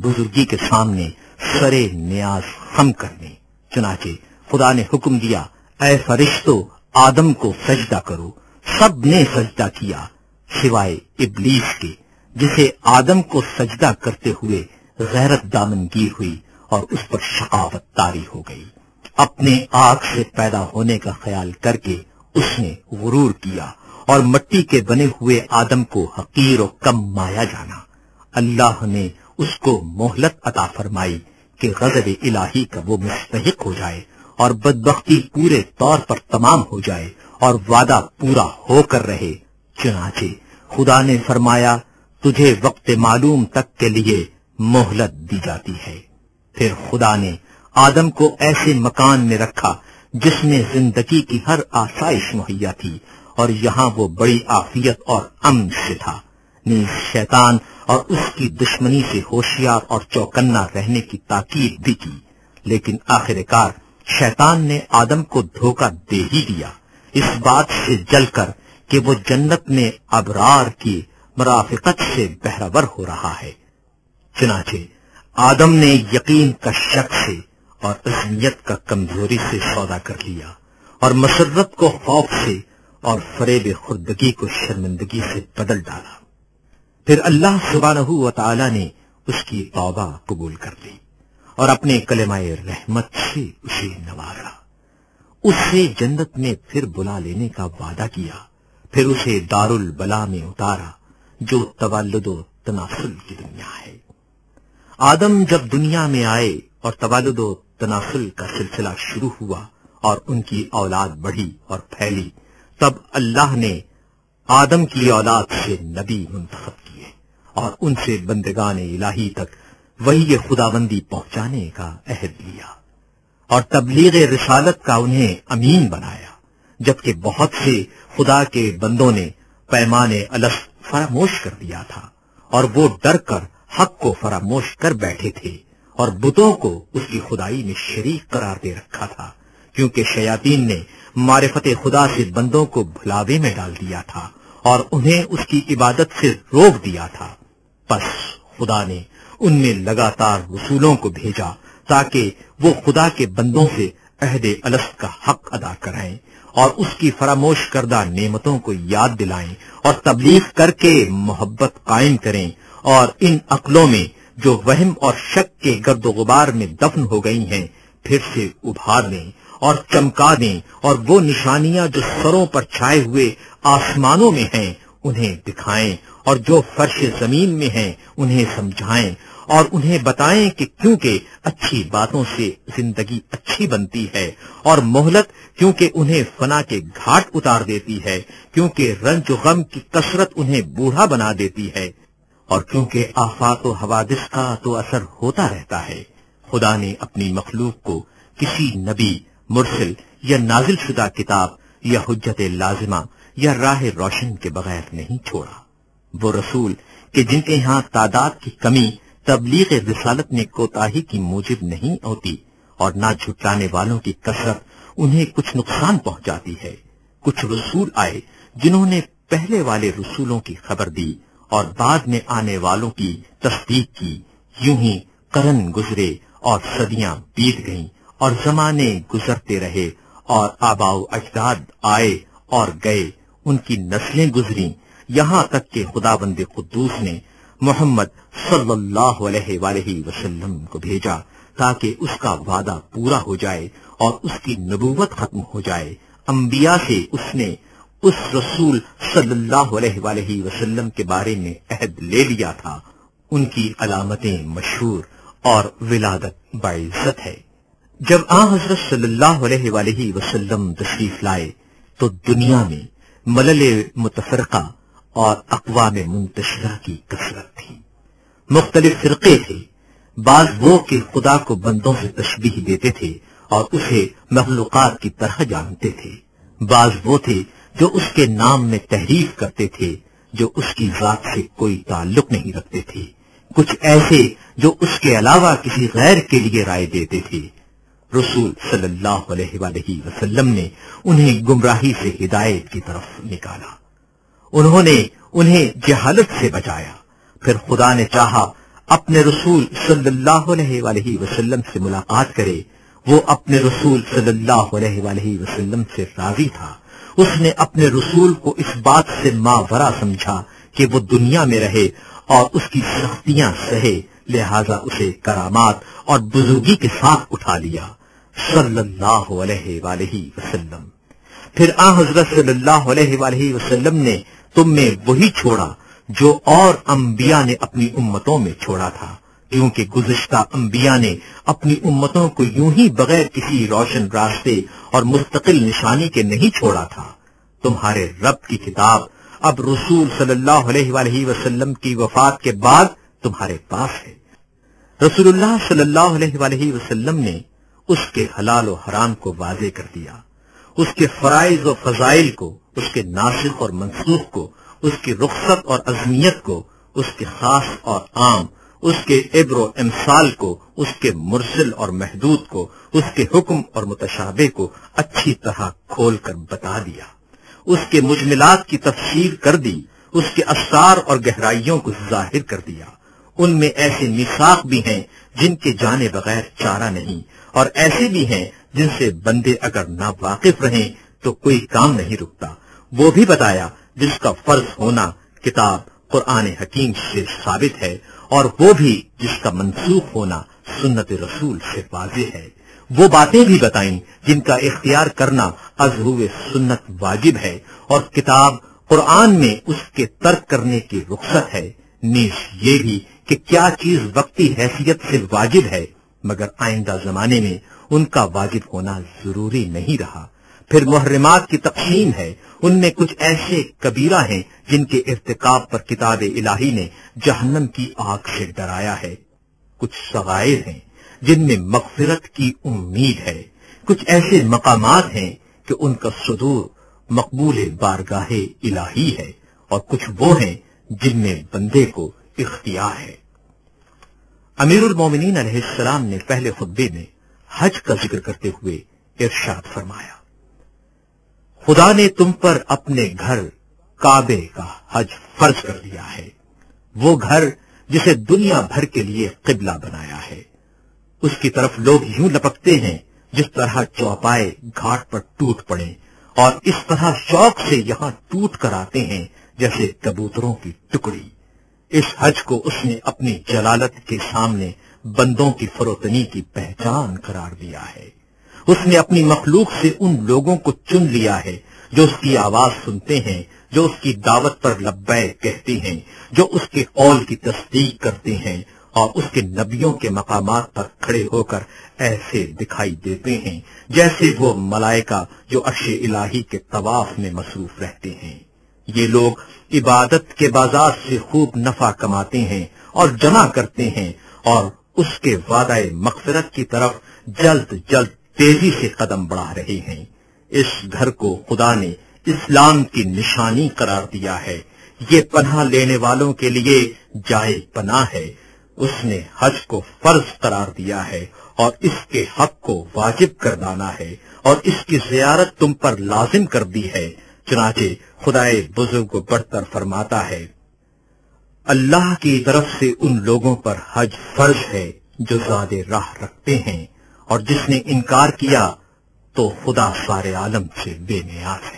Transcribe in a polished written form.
بزرگی کے سامنے سرے نیاز خم کرنے۔ چنانچہ خدا نے حکم دیا، اے فرشتوں آدم کو سجدہ کرو۔ سب نے سجدہ کیا سوائے ابلیس کے، جسے آدم کو سجدہ کرتے ہوئے غیرت دامنگیر ہوئی اور اس پر شقاوت طاری ہو گئی۔ اپنے آگ سے پیدا ہونے کا خیال کر کے اس نے غرور کیا اور مٹی کے بنے ہوئے آدم کو حقیر و کم مایا جانا۔ اللہ نے اس کو مہلت عطا فرمائی کہ غضب الہی کا وہ مستحق ہو جائے اور بدبختی پورے طور پر تمام ہو جائے اور وعدہ پورا ہو کر رہے۔ چنانچہ خدا نے فرمایا، تجھے وقت معلوم تک کے لیے مہلت دی جاتی ہے۔ پھر خدا نے آدم کو ایسے مکان میں رکھا جس میں زندگی کی ہر آسائش مہیا تھی، اور یہاں وہ بڑی عافیت اور امن سے تھا۔ نیز شیطان اور اس کی دشمنی سے ہوشیار اور چوکنا رہنے کی تاکید بھی کی، لیکن آخر کار شیطان نے آدم کو دھوکہ دے ہی دیا، اس بات سے جل کر کہ وہ جنت میں ابرار کی مرافقت سے بہرور ہو رہا ہے۔ چنانچہ آدم نے یقین کا شک سے اور عزمیت کا کمزوری سے سودا کر لیا، اور مسرت کو خوف سے اور فریب خردگی کو شرمندگی سے بدل ڈالا۔ پھر اللہ سبحانہ و تعالی نے اس کی توبہ قبول کر لی اور اپنے کلمہ رحمت سے اسے نوازا، اس سے جنت میں پھر بلا لینے کا وعدہ کیا، پھر اسے دار البلا میں اتارا جو تولد و تناسل کی دنیا ہے۔ آدم جب دنیا میں آئے اور تولد و تناسل کا سلسلہ شروع ہوا اور ان کی اولاد بڑھی اور پھیلی، تب اللہ نے آدم کی اولاد سے نبی منتخب کیے اور ان سے بندگان الہی تک وحی خداوندی پہنچانے کا عہد لیا اور تبلیغ رسالت کا انہیں امین بنایا، جبکہ بہت سے خدا کے بندوں نے پیمان الست فراموش کر دیا تھا اور وہ ڈر کر حق کو فراموش کر بیٹھے تھے اور بتوں کو اس کی خدائی میں شریک قرار دے رکھا تھا، کیونکہ شیاطین نے معرفت خدا سے بندوں کو بھلاوے میں ڈال دیا تھا اور انہیں اس کی عبادت سے روک دیا تھا۔ پس خدا نے ان میں لگاتار رسولوں کو بھیجا تاکہ وہ خدا کے بندوں سے عہد الست کا حق ادا کرائیں اور اس کی فراموش کردہ نعمتوں کو یاد دلائیں اور تبلیغ کر کے محبت قائم کریں، اور ان عقلوں میں جو وہم اور شک کے گرد و غبار میں دفن ہو گئی ہیں پھر سے ابھار لیں اور چمکا دیں، اور وہ نشانیاں جو سروں پر چھائے ہوئے آسمانوں میں ہیں انہیں دکھائیں، اور جو فرش زمین میں ہیں انہیں سمجھائیں اور انہیں بتائیں کہ کیونکہ اچھی باتوں سے زندگی اچھی بنتی ہے، اور مہلت کیونکہ انہیں فنا کے گھاٹ اتار دیتی ہے، کیونکہ رنج و غم کی کثرت انہیں بوڑھا بنا دیتی ہے، اور کیونکہ آفات و حوادث کا تو اثر ہوتا رہتا ہے۔ خدا نے اپنی مخلوق کو کسی نبی، مرسل یا نازل شدہ کتاب یا حجت لازمہ یا راہ روشن کے بغیر نہیں چھوڑا۔ وہ رسول کہ جن کے یہاں تعداد کی کمی تبلیغ رسالت میں کوتاہی کی موجب نہیں ہوتی، اور نہ جھٹلانے والوں کی کثرت انہیں کچھ نقصان پہنچاتی ہے۔ کچھ رسول آئے جنہوں نے پہلے والے رسولوں کی خبر دی اور بعد میں آنے والوں کی تصدیق کی، یوں ہی قرن گزرے اور صدیاں بیت گئیں اور زمانے گزرتے رہے اور آباء و اجداد آئے اور گئے، ان کی نسلیں گزریں، یہاں تک کہ خداوند قدوس نے محمد صلی اللہ علیہ وآلہ وسلم کو بھیجا تاکہ اس کا وعدہ پورا ہو جائے اور اس کی نبوت ختم ہو جائے۔ انبیاء سے اس نے اس رسول صلی اللہ علیہ وآلہ وسلم کے بارے میں عہد لے لیا تھا، ان کی علامتیں مشہور اور ولادت باعزت ہے۔ جب حضرت صلی اللہ علیہ وآلہ وسلم تشریف لائے تو دنیا میں ملل متفرقہ اور اقوام منتشرہ کی کثرت تھی۔ مختلف فرقے تھے، بعض وہ کہ خدا کو بندوں سے تشبیہ دیتے تھے اور اسے مخلوقات کی طرح جانتے تھے، بعض وہ تھے جو اس کے نام میں تحریف کرتے تھے جو اس کی ذات سے کوئی تعلق نہیں رکھتے تھے، کچھ ایسے جو اس کے علاوہ کسی غیر کے لیے رائے دیتے تھے۔ رسول صلی اللہ علیہ وآلہ وسلم نے انہیں گمراہی سے ہدایت کی طرف نکالا، انہوں نے انہیں جہالت سے بچایا۔ پھر خدا نے چاہا اپنے رسول صلی اللہ علیہ وآلہ وسلم سے ملاقات کرے۔ وہ اپنے رسول صلی اللہ علیہ وآلہ وسلم سے راضی تھا۔ اس نے اپنے رسول کو اس بات سے ماورا سمجھا کہ وہ دنیا میں رہے اور اس کی سختیاں سہے، لہذا اسے کرامات اور بزرگی کے ساتھ اٹھا لیا صلی اللہ علیہ وآلہ وسلم۔ پھر حضرت صلی اللہ علیہ وآلہ وسلم نے تم میں وہی چھوڑا جو اور انبیاء نے اپنی امتوں میں چھوڑا تھا، کیونکہ گزشتہ انبیاء نے اپنی امتوں کو یوں ہی بغیر کسی روشن راستے اور مستقل نشانی کے نہیں چھوڑا تھا۔ تمہارے رب کی کتاب اب رسول صلی اللہ علیہ وآلہ وسلم کی وفات کے بعد تمہارے پاس ہے۔ رسول اللہ صلی اللہ علیہ وآلہ وسلم نے اس کے حلال و حرام کو واضح کر دیا، اس کے فرائض و فضائل کو، اس کے ناسخ اور منسوخ کو، اس کی رخصت اور عظمیت کو، اس کے خاص اور عام، اس کے عبر و امثال کو، اس کے مرسل اور محدود کو، اس کے حکم اور متشابہ کو اچھی طرح کھول کر بتا دیا، اس کے مجملات کی تفسیر کر دی، اس کے اسرار اور گہرائیوں کو ظاہر کر دیا۔ ان میں ایسے میثاق بھی ہیں جن کے جانے بغیر چارہ نہیں، اور ایسے بھی ہیں جن سے بندے اگر نا واقف رہیں تو کوئی کام نہیں رکتا۔ وہ بھی بتایا جس کا فرض ہونا کتاب قرآن حکیم سے ثابت ہے، اور وہ بھی جس کا منسوخ ہونا سنت رسول سے واضح ہے۔ وہ باتیں بھی بتائیں جن کا اختیار کرنا از ہوئے سنت واجب ہے، اور کتاب قرآن میں اس کے ترک کرنے کی رخصت ہے، نیز یہ بھی کہ کیا چیز وقتی حیثیت سے واجب ہے مگر آئندہ زمانے میں ان کا واجب ہونا ضروری نہیں رہا۔ پھر محرمات کی تقسیم ہے، ان میں کچھ ایسے کبیرہ ہیں جن کے ارتکاب پر کتاب الہی نے جہنم کی آگ سے ڈرایا ہے، کچھ صغائر ہیں جن میں مغفرت کی امید ہے، کچھ ایسے مقامات ہیں کہ ان کا صدور مقبول بارگاہ الہی ہے، اور کچھ وہ ہیں جن میں بندے کو اختیار ہے۔ امیر المومنین علیہ السلام نے پہلے خطبے میں حج کا ذکر کرتے ہوئے ارشاد فرمایا، خدا نے تم پر اپنے گھر کعبے کا حج فرض کر دیا ہے، وہ گھر جسے دنیا بھر کے لیے قبلہ بنایا ہے۔ اس کی طرف لوگ یوں لپکتے ہیں جس طرح چوپائے گھاٹ پر ٹوٹ پڑے، اور اس طرح شوق سے یہاں ٹوٹ کر آتے ہیں جیسے کبوتروں کی ٹکڑی۔ اس حج کو اس نے اپنی جلالت کے سامنے بندوں کی فروتنی کی پہچان قرار دیا ہے۔ اس نے اپنی مخلوق سے ان لوگوں کو چن لیا ہے جو اس کی آواز سنتے ہیں، جو اس کی دعوت پر لبیک کہتے ہیں، جو اس کے قول کی تصدیق کرتے ہیں، اور اس کے نبیوں کے مقامات پر کھڑے ہو کر ایسے دکھائی دیتے ہیں جیسے وہ ملائکہ جو عرش الہی کے طواف میں مصروف رہتے ہیں۔ یہ لوگ عبادت کے بازار سے خوب نفع کماتے ہیں اور جمع کرتے ہیں، اور اس کے وعدہ مغفرت کی طرف جلد جلد تیزی سے قدم بڑھا رہے ہیں۔ اس گھر کو خدا نے اسلام کی نشانی قرار دیا ہے، یہ پناہ لینے والوں کے لیے جائے پناہ ہے۔ اس نے حج کو فرض قرار دیا ہے اور اس کے حق کو واجب گردانا ہے، اور اس کی زیارت تم پر لازم کر دی ہے۔ چنانچہ خدائے بزرگ برتر فرماتا ہے، اللہ کی طرف سے ان لوگوں پر حج فرض ہے جو زاد راہ رکھتے ہیں، اور جس نے انکار کیا تو خدا سارے عالم سے بے نیاز ہے۔